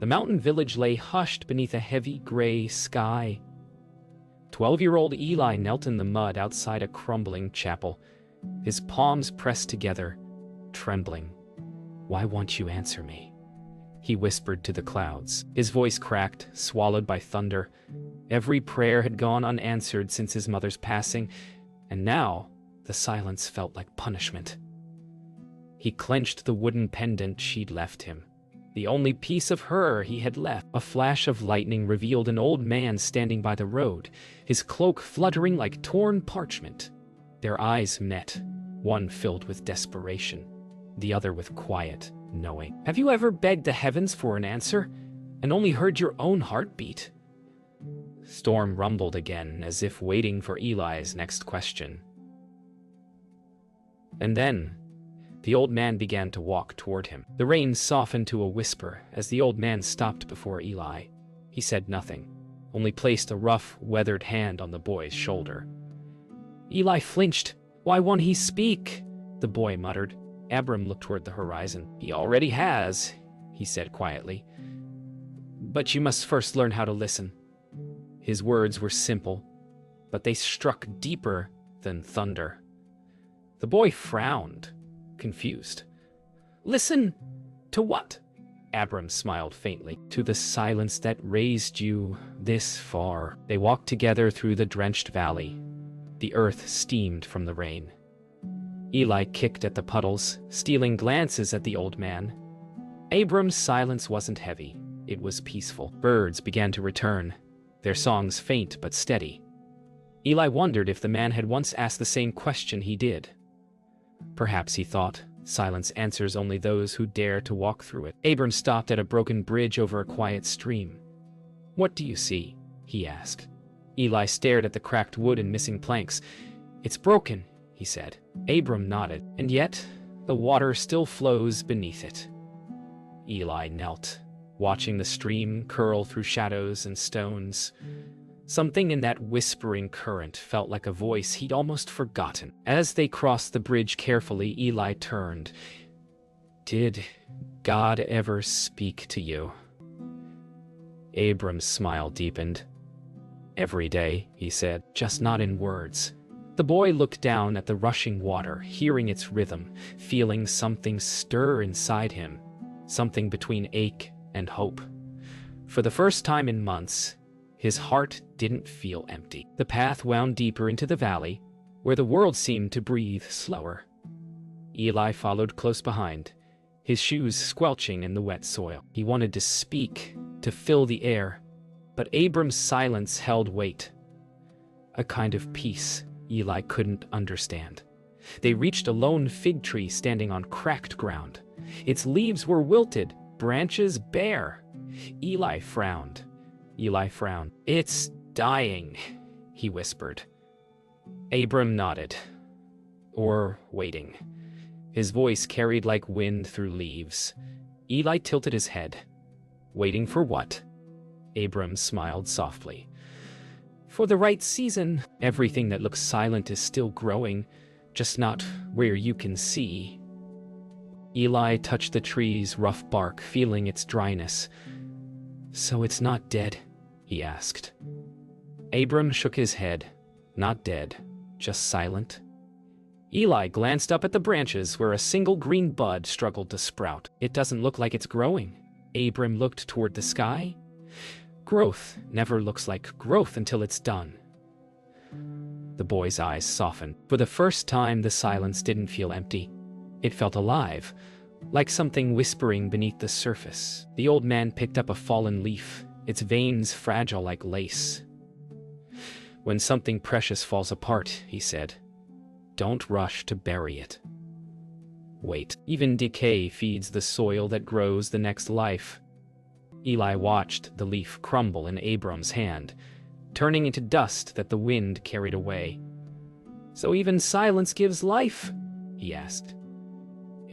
The mountain village lay hushed beneath a heavy gray sky. 12-year-old Eli knelt in the mud outside a crumbling chapel, his palms pressed together, trembling. "Why won't you answer me?" he whispered to the clouds. His voice cracked, swallowed by thunder. Every prayer had gone unanswered since his mother's passing, and now the silence felt like punishment. He clenched the wooden pendant she'd left him, the only piece of her he had left. A flash of lightning revealed an old man standing by the road, his cloak fluttering like torn parchment. Their eyes met, one filled with desperation, the other with quiet knowing. "Have you ever begged the heavens for an answer and only heard your own heartbeat?" Storm rumbled again, as if waiting for Eli's next question. And then the old man began to walk toward him. The rain softened to a whisper as the old man stopped before Eli. He said nothing, only placed a rough, weathered hand on the boy's shoulder. Eli flinched. "Why won't he speak?" the boy muttered. Abram looked toward the horizon. "He already has," he said quietly. "But you must first learn how to listen." His words were simple, but they struck deeper than thunder. The boy frowned, confused. "Listen to what?" Abram smiled faintly. "To the silence that raised you this far." They walked together through the drenched valley. The earth steamed from the rain. Eli kicked at the puddles, stealing glances at the old man. Abram's silence wasn't heavy. It was peaceful. Birds began to return, their songs faint but steady. Eli wondered if the man had once asked the same question he did. Perhaps, he thought, silence answers only those who dare to walk through it. Abram stopped at a broken bridge over a quiet stream. "What do you see?" he asked. Eli stared at the cracked wood and missing planks. "It's broken," he said. Abram nodded. "And yet, the water still flows beneath it." Eli knelt, watching the stream curl through shadows and stones. Something in that whispering current felt like a voice he'd almost forgotten. As they crossed the bridge carefully, Eli turned. "Did God ever speak to you?" Abram's smile deepened. "Every day," he said, "just not in words." The boy looked down at the rushing water, hearing its rhythm, feeling something stir inside him, something between ache and hope. For the first time in months, his heart didn't feel empty. The path wound deeper into the valley, where the world seemed to breathe slower. Eli followed close behind, his shoes squelching in the wet soil. He wanted to speak, to fill the air, but Abram's silence held weight. A kind of peace Eli couldn't understand. They reached a lone fig tree standing on cracked ground. Its leaves were wilted, branches bare. Eli frowned. "It's dying," he whispered. Abram nodded. "Or waiting." His voice carried like wind through leaves. Eli tilted his head. "Waiting for what?" Abram smiled softly. "For the right season. Everything that looks silent is still growing, just not where you can see." Eli touched the tree's rough bark, feeling its dryness. "So it's not dead?" he asked. Abram shook his head. "Not dead, just silent." Eli glanced up at the branches where a single green bud struggled to sprout. "It doesn't look like it's growing." Abram looked toward the sky. "Growth never looks like growth until it's done." The boy's eyes softened. For the first time, the silence didn't feel empty. It felt alive, like something whispering beneath the surface. The old man picked up a fallen leaf, its veins fragile like lace. "When something precious falls apart," he said, "don't rush to bury it. Wait. Even decay feeds the soil that grows the next life." Eli watched the leaf crumble in Abram's hand, turning into dust that the wind carried away. "So even silence gives life?" he asked.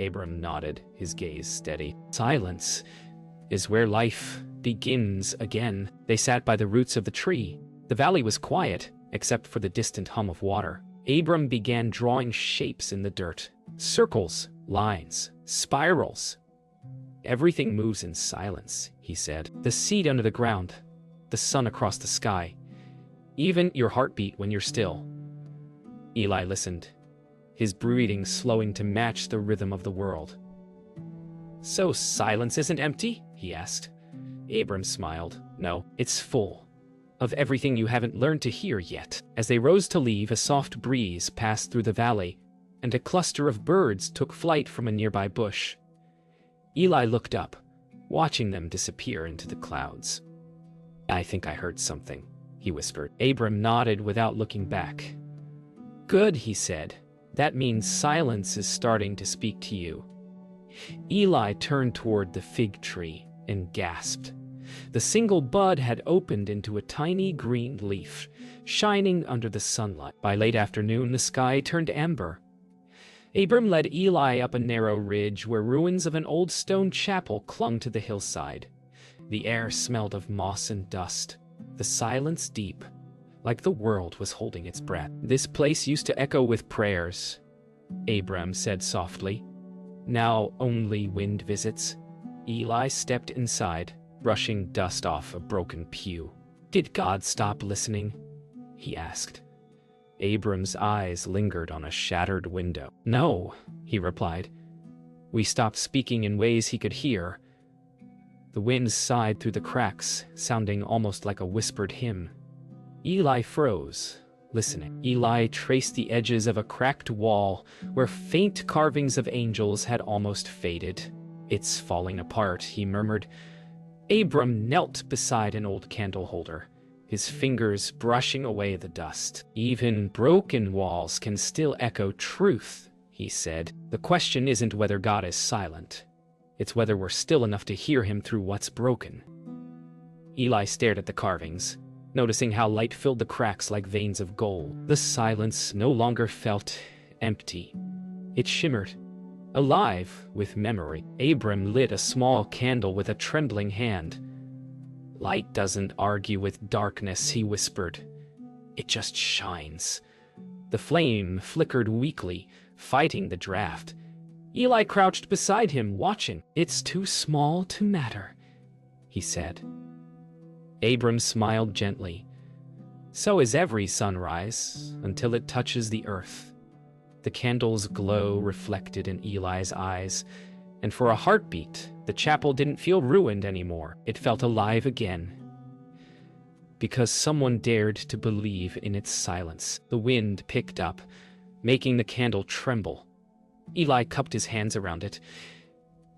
Abram nodded, his gaze steady. "Silence is where life begins again." They sat by the roots of the tree. The valley was quiet, except for the distant hum of water. Abram began drawing shapes in the dirt. Circles, lines, spirals. Everything moves in silence, he said. The seed under the ground, the sun across the sky, even your heartbeat when you're still. Eli listened, his breathing slowing to match the rhythm of the world. So silence isn't empty? He asked. Abram smiled. No, it's full of everything you haven't learned to hear yet. As they rose to leave, a soft breeze passed through the valley, and a cluster of birds took flight from a nearby bush. Eli looked up, watching them disappear into the clouds. I think I heard something, he whispered. Abram nodded without looking back. Good, he said. That means silence is starting to speak to you. Eli turned toward the fig tree and gasped. The single bud had opened into a tiny green leaf, shining under the sunlight. By late afternoon, the sky turned amber. Abram led Eli up a narrow ridge where ruins of an old stone chapel clung to the hillside. The air smelled of moss and dust, the silence deep, like the world was holding its breath. This place used to echo with prayers, Abram said softly. Now only wind visits. Eli stepped inside, brushing dust off a broken pew. Did God stop listening? He asked. Abram's eyes lingered on a shattered window. No, he replied. We stopped speaking in ways he could hear. The wind sighed through the cracks, sounding almost like a whispered hymn. Eli froze, listening. Eli traced the edges of a cracked wall where faint carvings of angels had almost faded. It's falling apart, he murmured. Abram knelt beside an old candle holder, his fingers brushing away the dust. Even broken walls can still echo truth, he said. The question isn't whether God is silent. It's whether we're still enough to hear him through what's broken. Eli stared at the carvings, noticing how light filled the cracks like veins of gold. The silence no longer felt empty. It shimmered, alive with memory. Abram lit a small candle with a trembling hand. Light doesn't argue with darkness, he whispered. It just shines. The flame flickered weakly, fighting the draft. Eli crouched beside him, watching. It's too small to matter, he said. Abram smiled gently. So is every sunrise, until it touches the earth. The candle's glow reflected in Eli's eyes, and for a heartbeat, the chapel didn't feel ruined anymore. It felt alive again. Because someone dared to believe in its silence. The wind picked up, making the candle tremble. Eli cupped his hands around it.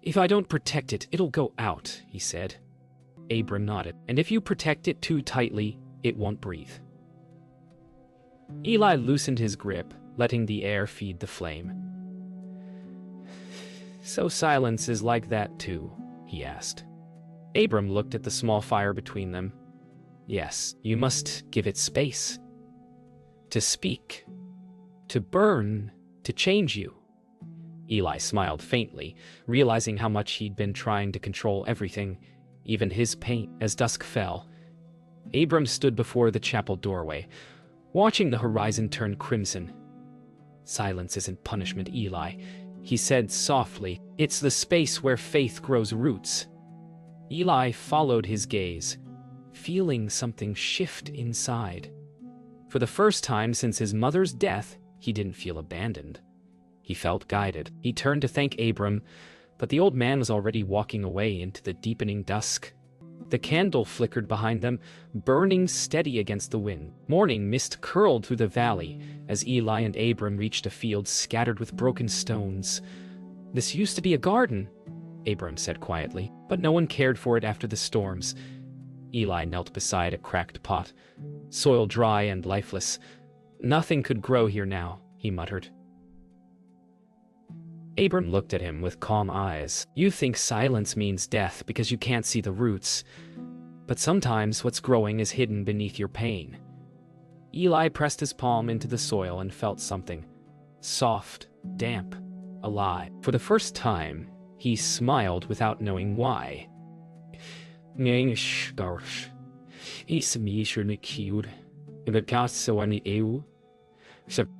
If I don't protect it, it'll go out, he said. Abram nodded. And if you protect it too tightly, it won't breathe. Eli loosened his grip, letting the air feed the flame. So silence is like that too, he asked. Abram looked at the small fire between them. Yes, you must give it space. To speak. To burn. To change you. Eli smiled faintly, realizing how much he'd been trying to control everything, even his pain. As dusk fell, Abram stood before the chapel doorway, watching the horizon turn crimson. Silence isn't punishment, Eli, he said softly. It's the space where faith grows roots. Eli followed his gaze, feeling something shift inside. For the first time since his mother's death, he didn't feel abandoned. He felt guided. He turned to thank Abram, but the old man was already walking away into the deepening dusk. The candle flickered behind them, burning steady against the wind. Morning mist curled through the valley as Eli and Abram reached a field scattered with broken stones. This used to be a garden, Abram said quietly, but no one cared for it after the storms. Eli knelt beside a cracked pot, soil dry and lifeless. Nothing could grow here now, he muttered. Abram looked at him with calm eyes. You think silence means death because you can't see the roots, but sometimes what's growing is hidden beneath your pain. Eli pressed his palm into the soil and felt something. Soft, damp, alive. For the first time, he smiled without knowing why.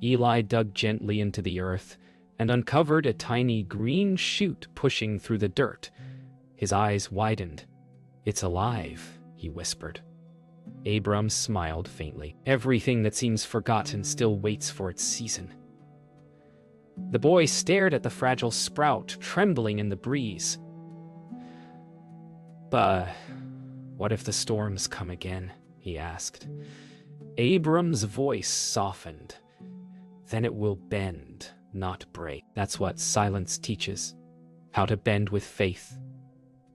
Eli dug gently into the earth and uncovered a tiny green shoot pushing through the dirt. His eyes widened. "It's alive," he whispered. Abram smiled faintly. "Everything that seems forgotten still waits for its season." The boy stared at the fragile sprout trembling in the breeze. "But what if the storms come again?" he asked. Abram's voice softened. "Then it will bend, not break. That's what silence teaches. How to bend with faith."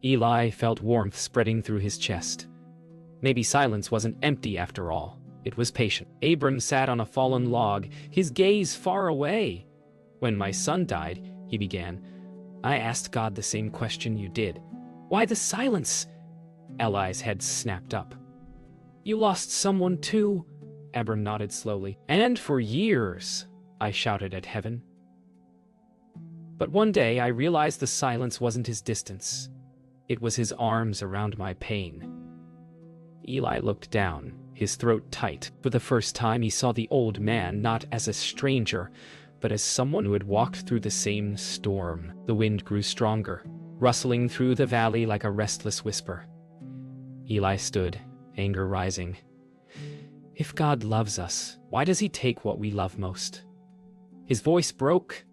Eli felt warmth spreading through his chest. Maybe silence wasn't empty after all. It was patient. Abram sat on a fallen log, his gaze far away. "When my son died," he began, "I asked God the same question you did. Why the silence?" Eli's head snapped up. "You lost someone too?" Abram nodded slowly. "And for years," I shouted at heaven. But one day I realized the silence wasn't his distance. It was his arms around my pain. Eli looked down, his throat tight. For the first time he saw the old man not as a stranger, but as someone who had walked through the same storm. The wind grew stronger, rustling through the valley like a restless whisper. Eli stood, anger rising. "If God loves us, why does he take what we love most?" His voice broke.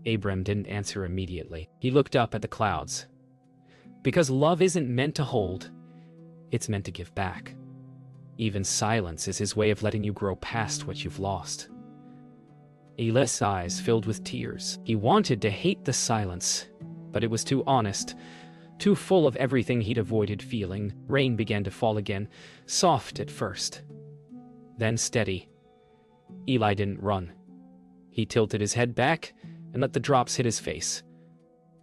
Abram didn't answer immediately. He looked up at the clouds. "Because love isn't meant to hold. It's meant to give back. Even silence is his way of letting you grow past what you've lost." Eli's eyes filled with tears. He wanted to hate the silence, but it was too honest, too full of everything he'd avoided feeling. Rain began to fall again, soft at first, then steady. Eli didn't run. He tilted his head back and let the drops hit his face.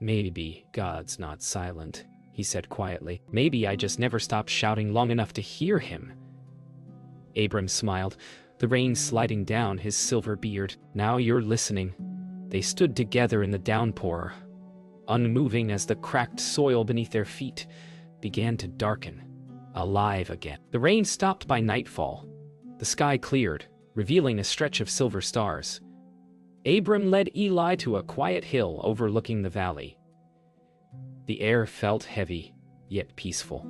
"Maybe God's not silent," he said quietly. "Maybe I just never stopped shouting long enough to hear him." Abram smiled, the rain sliding down his silver beard. "Now you're listening." They stood together in the downpour, unmoving as the cracked soil beneath their feet began to darken, alive again. The rain stopped by nightfall. The sky cleared, revealing a stretch of silver stars. Abram led Eli to a quiet hill overlooking the valley. The air felt heavy, yet peaceful.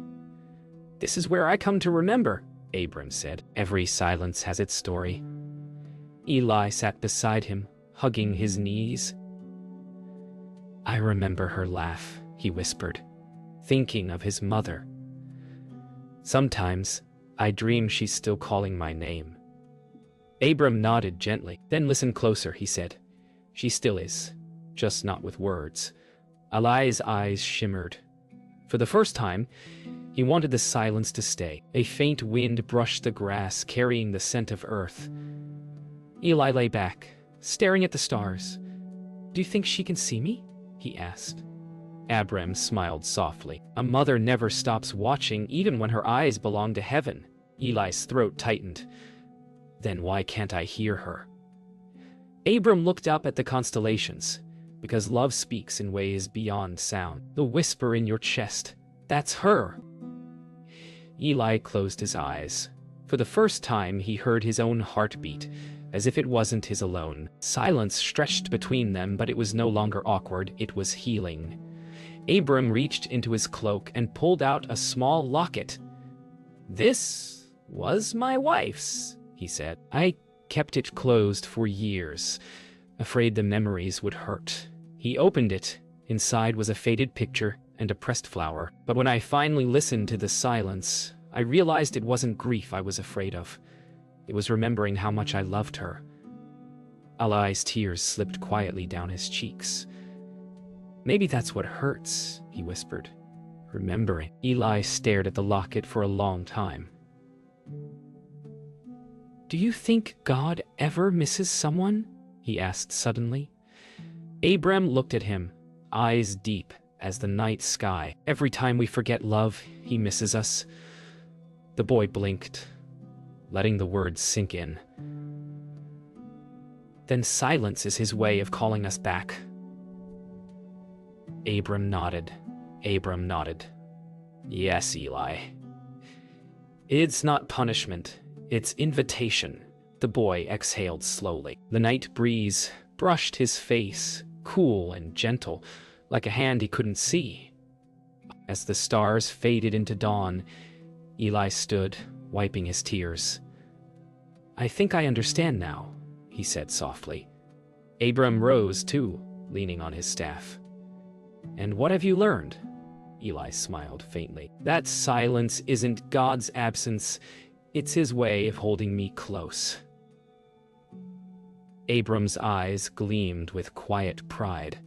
"This is where I come to remember," Abram said. "Every silence has its story." Eli sat beside him, hugging his knees. "I remember her laugh," he whispered, thinking of his mother. "Sometimes I dream she's still calling my name." Abram nodded gently. "Then listen closer," he said. "She still is, just not with words." Eli's eyes shimmered. For the first time, he wanted the silence to stay. A faint wind brushed the grass, carrying the scent of earth. Eli lay back, staring at the stars. "Do you think she can see me?" he asked. Abram smiled softly. "A mother never stops watching, even when her eyes belong to heaven." Eli's throat tightened. "Then why can't I hear her?" Abram looked up at the constellations, because love speaks in ways beyond sound. The whisper in your chest, that's her. Eli closed his eyes. For the first time, he heard his own heartbeat, as if it wasn't his alone. Silence stretched between them, but it was no longer awkward, it was healing. Abram reached into his cloak and pulled out a small locket. "This was my wife's," he said. "I kept it closed for years, afraid the memories would hurt." He opened it. Inside was a faded picture and a pressed flower. But when I finally listened to the silence, I realized it wasn't grief I was afraid of. It was remembering how much I loved her. Eli's tears slipped quietly down his cheeks. "Maybe that's what hurts," he whispered. "Remembering." Eli stared at the locket for a long time. "Do you think God ever misses someone?" he asked suddenly. Abram looked at him, eyes deep as the night sky. "Every time we forget love, he misses us." The boy blinked, letting the words sink in. "Then silence is his way of calling us back." Abram nodded. "Yes, Eli. It's not punishment, it's invitation." The boy exhaled slowly. The night breeze brushed his face, cool and gentle, like a hand he couldn't see. As the stars faded into dawn, Eli stood, wiping his tears. "I think I understand now," he said softly. Abram rose, too, leaning on his staff. "And what have you learned?" Eli smiled faintly. "That silence isn't God's absence, it's his way of holding me close." Abram's eyes gleamed with quiet pride.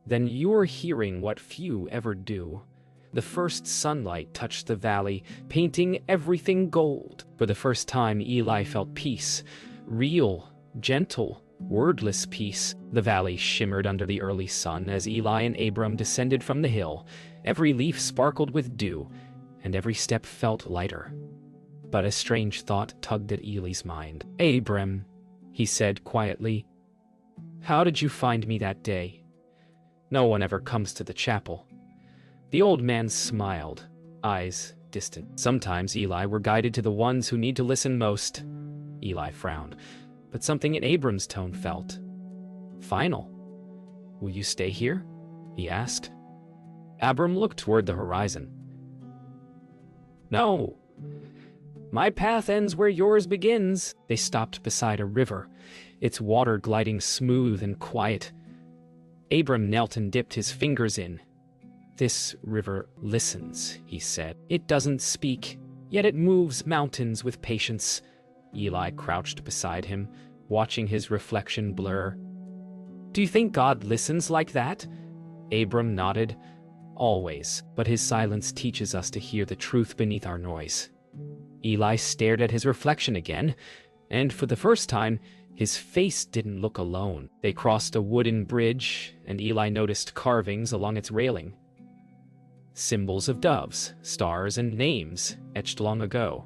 "Then you're hearing what few ever do." The first sunlight touched the valley, painting everything gold. For the first time, Eli felt peace. Real, gentle, wordless peace. The valley shimmered under the early sun as Eli and Abram descended from the hill. Every leaf sparkled with dew, and every step felt lighter. But a strange thought tugged at Eli's mind. "Abram," he said quietly, "how did you find me that day? No one ever comes to the chapel." The old man smiled, eyes distant. "Sometimes, Eli, we're guided to the ones who need to listen most." Eli frowned, but something in Abram's tone felt final. "Will you stay here?" he asked. Abram looked toward the horizon. "No. My path ends where yours begins." They stopped beside a river, its water gliding smooth and quiet. Abram knelt and dipped his fingers in. "This river listens," he said. "It doesn't speak, yet it moves mountains with patience." Eli crouched beside him, watching his reflection blur. "Do you think God listens like that?" Abram nodded. "Always, but his silence teaches us to hear the truth beneath our noise." Eli stared at his reflection again, and for the first time, his face didn't look alone. They crossed a wooden bridge, and Eli noticed carvings along its railing. Symbols of doves, stars, and names etched long ago.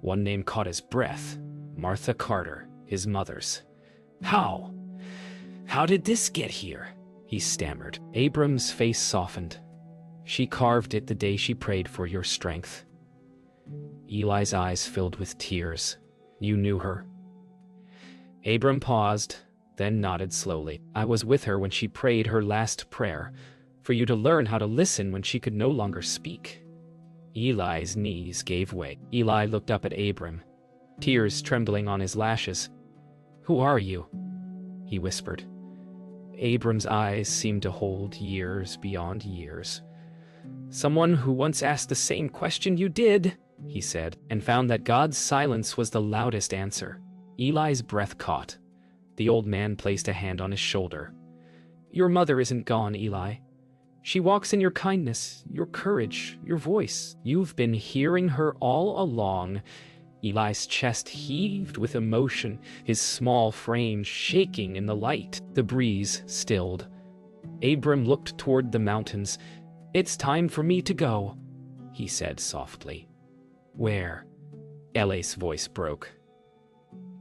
One name caught his breath: Martha Carter, his mother's. How? How did this get here?" he stammered. Abram's face softened. "She carved it the day she prayed for your strength." Eli's eyes filled with tears. "You knew her?" Abram paused, then nodded slowly. "I was with her when she prayed her last prayer, for you to learn how to listen when she could no longer speak." Eli's knees gave way. Eli looked up at Abram, tears trembling on his lashes. "Who are you?" he whispered. Abram's eyes seemed to hold years beyond years. "Someone who once asked the same question you did," he said, and found that God's silence was the loudest answer. Eli's breath caught. The old man placed a hand on his shoulder. "Your mother isn't gone, Eli. She walks in your kindness, your courage, your voice. You've been hearing her all along." Eli's chest heaved with emotion, his small frame shaking in the light. The breeze stilled. Abram looked toward the mountains. "It's time for me to go," he said softly. "Where?" Eli's voice broke.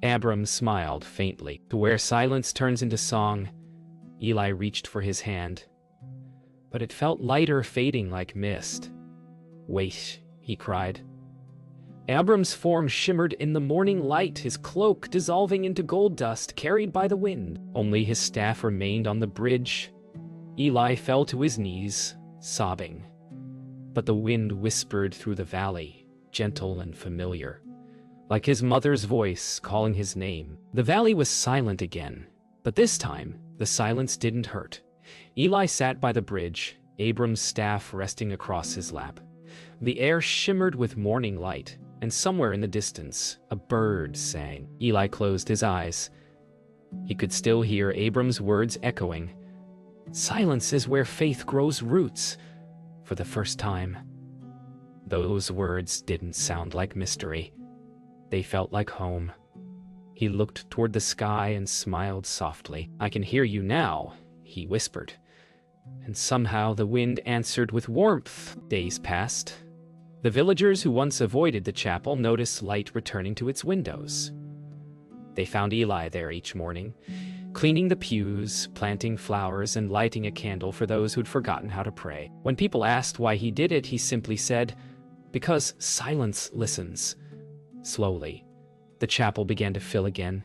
Abram smiled faintly. "To where silence turns into song." Eli reached for his hand, but it felt lighter, fading like mist. "Wait," he cried. Abram's form shimmered in the morning light, his cloak dissolving into gold dust carried by the wind. Only his staff remained on the bridge. Eli fell to his knees, sobbing. But the wind whispered through the valley, gentle and familiar, like his mother's voice calling his name. The valley was silent again, but this time the silence didn't hurt. Eli sat by the bridge, Abram's staff resting across his lap. The air shimmered with morning light, and somewhere in the distance, a bird sang. Eli closed his eyes. He could still hear Abram's words echoing. "Silence is where faith grows roots." For the first time, those words didn't sound like mystery. They felt like home. He looked toward the sky and smiled softly. "I can hear you now," he whispered. And somehow the wind answered with warmth. Days passed. The villagers who once avoided the chapel noticed light returning to its windows. They found Eli there each morning, cleaning the pews, planting flowers, and lighting a candle for those who'd forgotten how to pray. When people asked why he did it, he simply said, "Because silence listens." Slowly, the chapel began to fill again,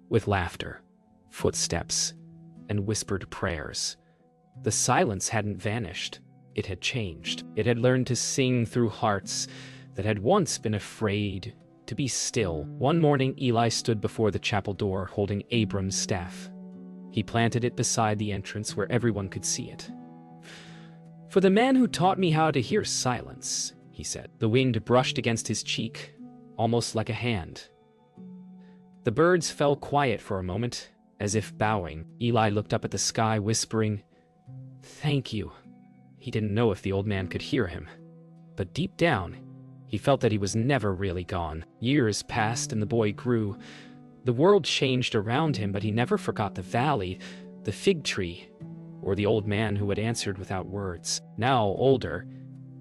with laughter, footsteps, and whispered prayers. The silence hadn't vanished. It had changed. It had learned to sing through hearts that had once been afraid to be still. One morning, Eli stood before the chapel door holding Abram's staff. He planted it beside the entrance where everyone could see it. "For the man who taught me how to hear silence," he said. The wind brushed against his cheek, almost like a hand. The birds fell quiet for a moment, as if bowing. Eli looked up at the sky, whispering, "Thank you." He didn't know if the old man could hear him, but deep down, he felt that he was never really gone. Years passed and the boy grew. The world changed around him, but he never forgot the valley, the fig tree, or the old man who had answered without words. Now older,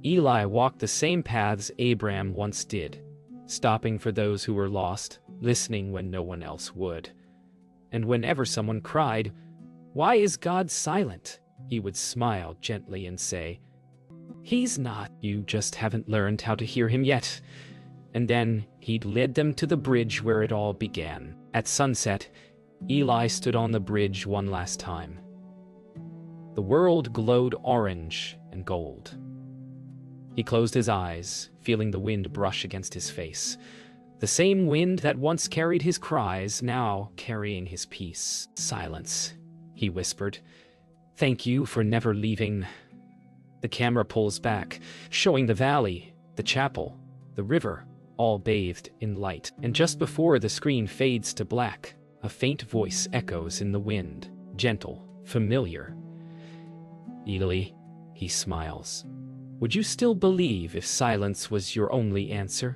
Eli walked the same paths Abram once did, stopping for those who were lost, listening when no one else would. And whenever someone cried, "Why is God silent?" he would smile gently and say, "He's not. You just haven't learned how to hear him yet." And then he'd lead them to the bridge where it all began. At sunset, Eli stood on the bridge one last time. The world glowed orange and gold. He closed his eyes, feeling the wind brush against his face. The same wind that once carried his cries, now carrying his peace. "Silence," he whispered. "Thank you for never leaving." The camera pulls back, showing the valley, the chapel, the river, all bathed in light. And just before the screen fades to black, a faint voice echoes in the wind, gentle, familiar. "Eli," he smiles. "Would you still believe if silence was your only answer?"